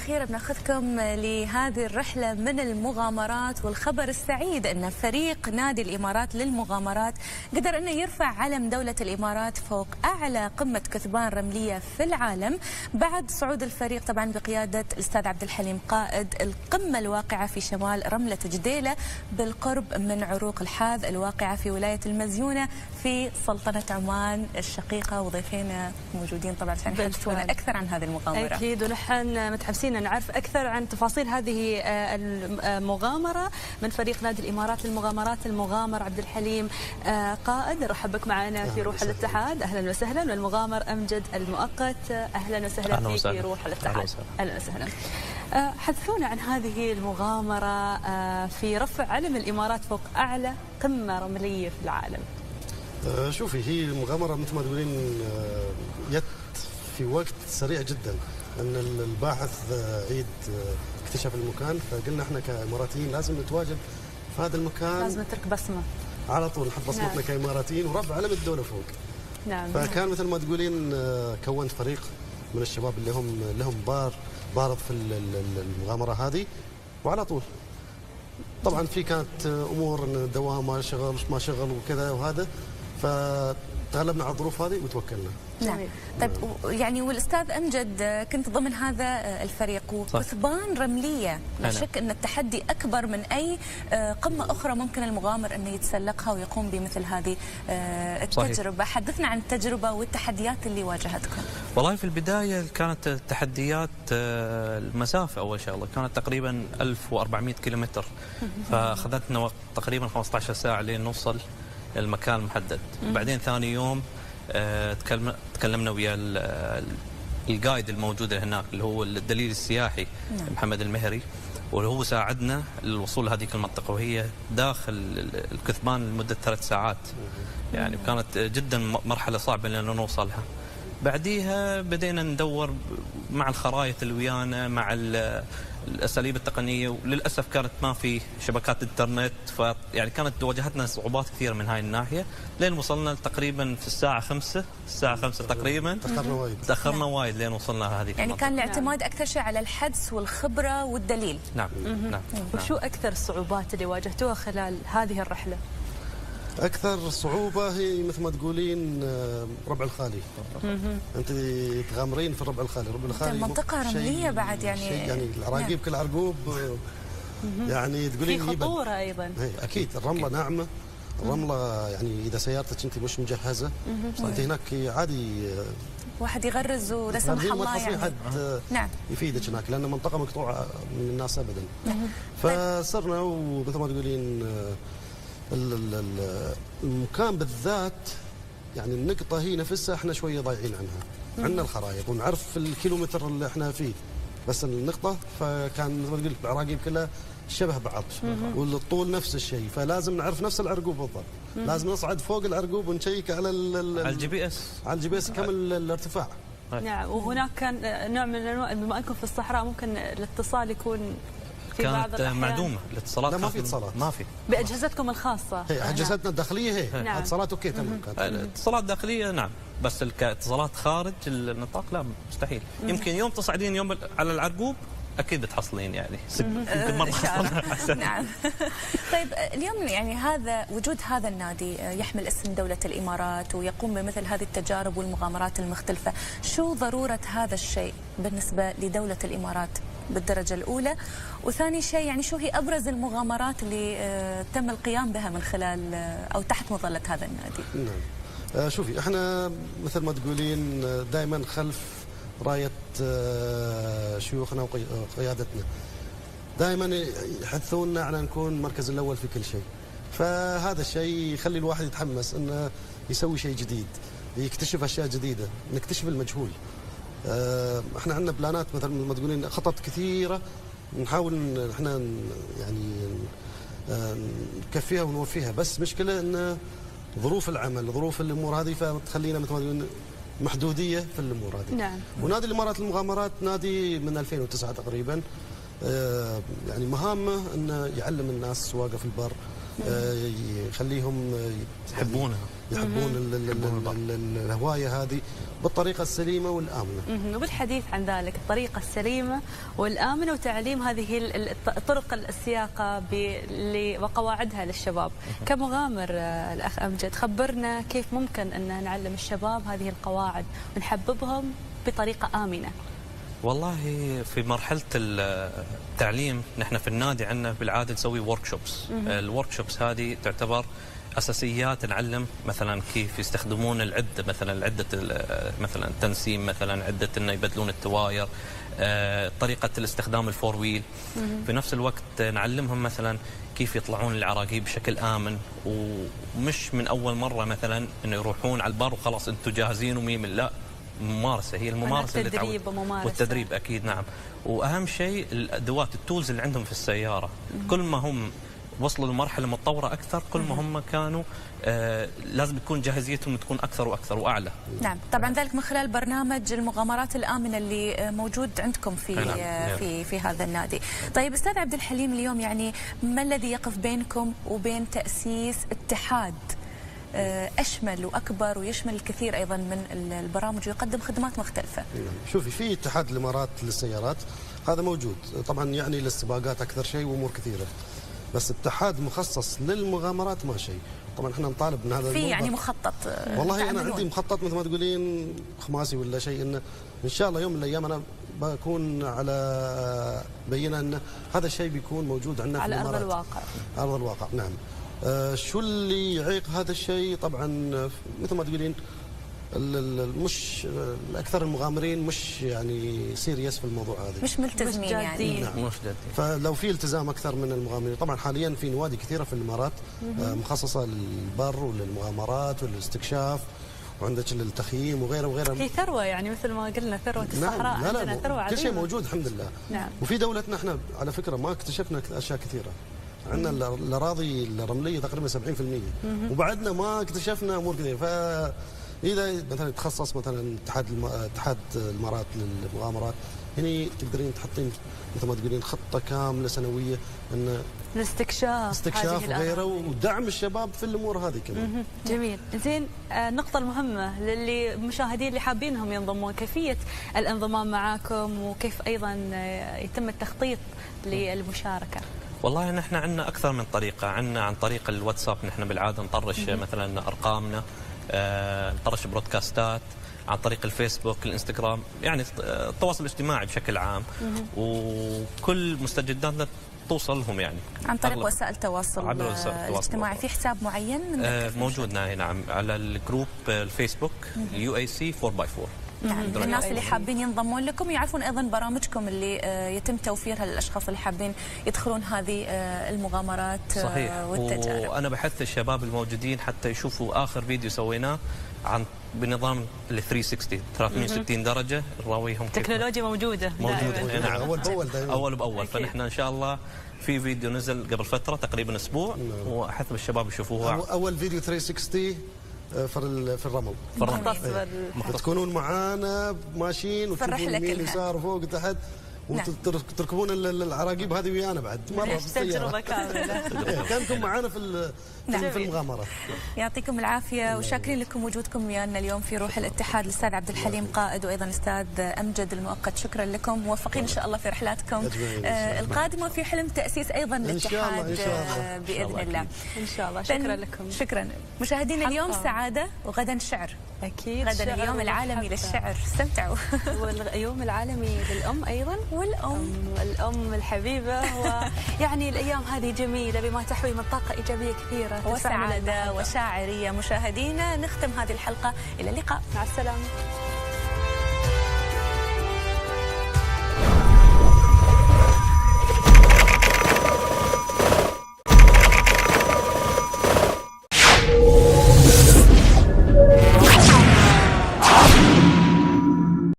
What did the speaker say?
الأخيرة بناخذكم لهذه الرحلة من المغامرات، والخبر السعيد أن فريق نادي الإمارات للمغامرات قدر أنه يرفع علم دولة الإمارات فوق أعلى قمة كثبان رملية في العالم بعد صعود الفريق طبعا بقيادة الأستاذ عبد الحليم قائد القمة الواقعة في شمال رملة جديلة بالقرب من عروق الحاذ الواقعة في ولاية المزيونة في سلطنة عمان الشقيقة. وضيفينا موجودين طبعا عشان يحدثونا أكثر عن هذه المغامرة. أكيد، ونحن متحمسين نعرف أكثر عن تفاصيل هذه المغامرة من فريق نادي الإمارات للمغامرات المغامر عبد الحليم قائد. نرحب بك معنا في روح الاتحاد، أهلا وسهلا. والمغامر أمجد المؤقت، أهلا وسهلا فيك في روح الاتحاد. أهلا وسهلا. حدثونا عن هذه المغامرة في رفع علم الإمارات فوق أعلى قمة رملية في العالم. شوفي، هي المغامرة مثل ما تقولين جت في وقت سريع جدا، ان الباحث عيد اكتشف المكان، فقلنا احنا كاماراتيين لازم نتواجد في هذا المكان، لازم نترك بصمة على طول، نحط بصمتنا كاماراتيين ورفع علم الدولة فوق. نعم. فكان مثل ما تقولين كونت فريق من الشباب اللي هم لهم بارض في المغامرة هذه، وعلى طول طبعا في كانت امور ان الدوام ما شغل وكذا وهذا، فتغلبنا على الظروف هذه وتوكلنا. نعم. طيب يعني والاستاذ امجد كنت ضمن هذا الفريق، وكثبان رمليه لا شك ان التحدي اكبر من اي قمه اخرى ممكن المغامر انه يتسلقها ويقوم بمثل هذه التجربه. صحيح. حدثنا عن التجربه والتحديات اللي واجهتكم. والله في البدايه كانت التحديات المسافه، اول شغله كانت تقريبا 1400 كيلومتر، فاخذتنا وقت تقريبا 15 ساعه لين نوصل المكان المحدد. بعدين ثاني يوم تكلمنا ويا القايد الموجود هناك اللي هو الدليل السياحي محمد المهري، واللي هو ساعدنا للوصول لهذيك المنطقه، وهي داخل الكثبان لمده 3 ساعات. يعني كانت جدا مرحله صعبه لأننا نوصلها. بعديها بدينا ندور مع الخرائط اللي ويانا، مع الاساليب التقنيه، وللاسف كانت ما في شبكات انترنت، فيعني كانت واجهتنا صعوبات كثيره من هاي الناحيه، لين وصلنا تقريبا في الساعه 5 تقريبا. تاخرنا وايد لين وصلنا هذه يعني كان الاعتماد اكثر شيء على الحدس والخبره والدليل. نعم. نعم. وشو اكثر الصعوبات اللي واجهتوها خلال هذه الرحله؟ أكثر صعوبة هي مثل ما تقولين ربع الخالي. أنت تغامرين في الربع الخالي. الربع الخالي منطقة رملية بعد، يعني العراقيب كل عرقوب يعني تقولين في خطورة أيضا. أكيد الرملة ناعمة، الرملة يعني إذا سيارتك أنت مش مجهزة أنت هناك عادي واحد يغرز ولا سمح الله يعني حد نعم يفيدك هناك، لأن منطقة مقطوعة من الناس أبدا. فصرنا ومثل ما تقولين المكان بالذات، يعني النقطة هي نفسها احنا شوية ضايعين عنها. عندنا الخرائط ونعرف الكيلومتر اللي احنا فيه، بس النقطة فكان مثل ما قلت العراقيب كلها شبه بعض، والطول نفس الشيء، فلازم نعرف نفس العرقوب بالضبط. لازم نصعد فوق العرقوب ونشيك على الجي بي اس، على الجي بي اس كم الارتفاع. نعم. وهناك كان نوع من الانواع، بما انكم في الصحراء ممكن الاتصال يكون في بعض كانت معدومه الاتصالات. لا ما في اتصالات، ما في. باجهزتكم الخاصه. هي اجهزتنا الداخليه هي. نعم. اتصالات اوكي تمام. اتصالات داخليه نعم، بس الاتصالات خارج النطاق لا مستحيل. يمكن يوم تصعدين يوم على العرقوب اكيد بتحصلين يعني يمكن مره. نعم. طيب اليوم يعني هذا وجود هذا النادي يحمل اسم دولة الإمارات ويقوم بمثل هذه التجارب والمغامرات المختلفة، شو ضرورة هذا الشيء بالنسبة لدولة الإمارات بالدرجة الأولى؟ وثاني شيء يعني شو هي أبرز المغامرات اللي تم القيام بها من خلال أو تحت مظلة هذا النادي؟ نعم. شوفي احنا مثل ما تقولين دائما خلف راية شيوخنا وقيادتنا، دائما يحثونا على نكون المركز الأول في كل شيء. فهذا الشيء يخلي الواحد يتحمس انه يسوي شيء جديد، يكتشف اشياء جديده، نكتشف المجهول. احنا عندنا بلانات مثل ما تقولين، خطط كثيره نحاول احنا يعني نكفيها ونوفيها، بس مشكله ان ظروف العمل، ظروف الامور هذه، فتخلينا مثل ما تقولين محدوديه في الامور هذه. نعم. ونادي الامارات للمغامرات نادي من 2009 تقريبا، يعني مهامه انه يعلم الناس سواقه في البر، يخليهم يحبونها. يحبون الهواية هذه بالطريقة السليمة والآمنة. وبالحديث عن ذلك الطريقة السليمة والآمنة وتعليم هذه طرق السياقة وقواعدها للشباب، كمغامر الأخ أمجد خبرنا كيف ممكن أن نعلم الشباب هذه القواعد ونحببهم بطريقة آمنة. والله في مرحلة التعليم نحن في النادي عندنا بالعادة نسوي ورك شوبس. الورك شوبس هذه تعتبر أساسيات، نعلم مثلا كيف يستخدمون العدة، مثلا عدة مثلا التنسيم، مثلا عدة إنه يبدلون التواير، طريقة الاستخدام الفور ويل. في نفس الوقت نعلمهم مثلا كيف يطلعون العراقيب بشكل آمن، ومش من أول مرة مثلا إنه يروحون على البر وخلاص أنتم جاهزين وميم، لا، ممارسة، هي الممارسة اللي تعود والتدريب أكيد. نعم. وأهم شيء الأدوات، التولز اللي عندهم في السيارة. كل ما هم وصلوا لمرحلة متطورة أكثر كل ما هم كانوا لازم يكون جاهزيتهم تكون أكثر وأكثر وأعلى. نعم، طبعا ذلك من خلال برنامج المغامرات الآمنة اللي موجود عندكم في هذا النادي. طيب أستاذ عبد الحليم، اليوم يعني ما الذي يقف بينكم وبين تأسيس اتحاد أشمل وأكبر ويشمل الكثير أيضا من البرامج ويقدم خدمات مختلفة؟ شوفي، في اتحاد الإمارات للسيارات هذا موجود طبعا، يعني للسباقات أكثر شيء وأمور كثيرة، بس اتحاد مخصص للمغامرات ما شيء. طبعا احنا نطالب من هذا في يعني مخطط. والله انا عندي مخطط مثل ما تقولين خماسي ولا شيء، انه ان شاء الله يوم من الايام انا بكون على بينه ان هذا الشيء بيكون موجود عندنا على في الامارات ارض الواقع. ارض الواقع، نعم. شو اللي يعيق هذا الشيء؟ طبعا مثل ما تقولين مش الاكثر المغامرين مش يعني سيريس في الموضوع هذا، مش ملتزمين يعني. نعم. مش جدي. فلو في التزام اكثر من المغامرين، طبعا حاليا في نوادي كثيره في الامارات مخصصه للبر وللمغامرات والاستكشاف، وعندك للتخييم وغيره وغيره. هي ثروه يعني مثل ما قلنا، ثروه الصحراء. نعم. لا عندنا ثروه عظيمه، كل شيء موجود الحمد لله. نعم. وفي دولتنا احنا على فكره ما اكتشفنا اشياء كثيره، عندنا الاراضي الرمليه تقريبا 70%، وبعدنا ما اكتشفنا امور كثيره. فاذا مثلا تخصص مثلا اتحاد الامارات للمغامرات، هني تقدرين تحطين مثل ما تقولين خطه كامله سنويه ان استكشاف وغيره، ودعم الشباب في الامور هذه كمان. جميل. زين، النقطة المهمة للي مشاهدين اللي حابين انهم ينضمون، كيفية الانضمام معاكم وكيف ايضا يتم التخطيط للمشاركة؟ والله نحن عندنا اكثر من طريقة. عندنا عن طريق الواتساب، نحن بالعادة نطرش مثلا ارقامنا، نطرش برودكاستات، عن طريق الفيسبوك، الانستغرام، يعني التواصل الاجتماعي بشكل عام، وكل مستجداتنا توصل لهم يعني عن طريق وسائل التواصل الاجتماعي. في حساب معين موجود نعم على الجروب الفيسبوك UAC 4x4. نعم. الناس اللي حابين ينضمون لكم يعرفون ايضا برامجكم اللي يتم توفيرها للاشخاص اللي حابين يدخلون هذه المغامرات. صحيح. والتجارب. وانا بحث الشباب الموجودين حتى يشوفوا اخر فيديو سويناه عن بنظام ال 360 درجه، نراويهم تكنولوجيا موجوده نعم. اول باول. فنحن ان شاء الله في فيديو نزل قبل فتره تقريبا اسبوع، وحث الشباب يشوفوها. اول فيديو 360 في الرمل، تكونون معانا ماشيين وتشوفون يمين يسار وفوق وتحت، وتركبون العراقيب هذه ويانا بعد مره في تجربه كامله. كانكم معانا في المغامره. يعطيكم العافيه وشاكرين لكم وجودكم ويانا اليوم في روح الاتحاد. الاستاذ عبد الحليم قائد وايضا استاذ امجد المؤقت، شكرا لكم، موفقين ان شاء الله في رحلاتكم القادمه، في حلم تاسيس ايضا الاتحاد باذن الله. ان شاء الله. شكرا لكم. شكرا مشاهدينا. اليوم سعاده وغدا شعر. اكيد. غدا اليوم العالمي للشعر، استمتعوا. واليوم العالمي للام ايضا، والام الحبيبه. ويعني الايام هذه جميله بما تحوي من طاقه ايجابيه كثيره وسعاده وشاعريه. مشاهدينا، نختم هذه الحلقه، الى اللقاء، مع السلامه.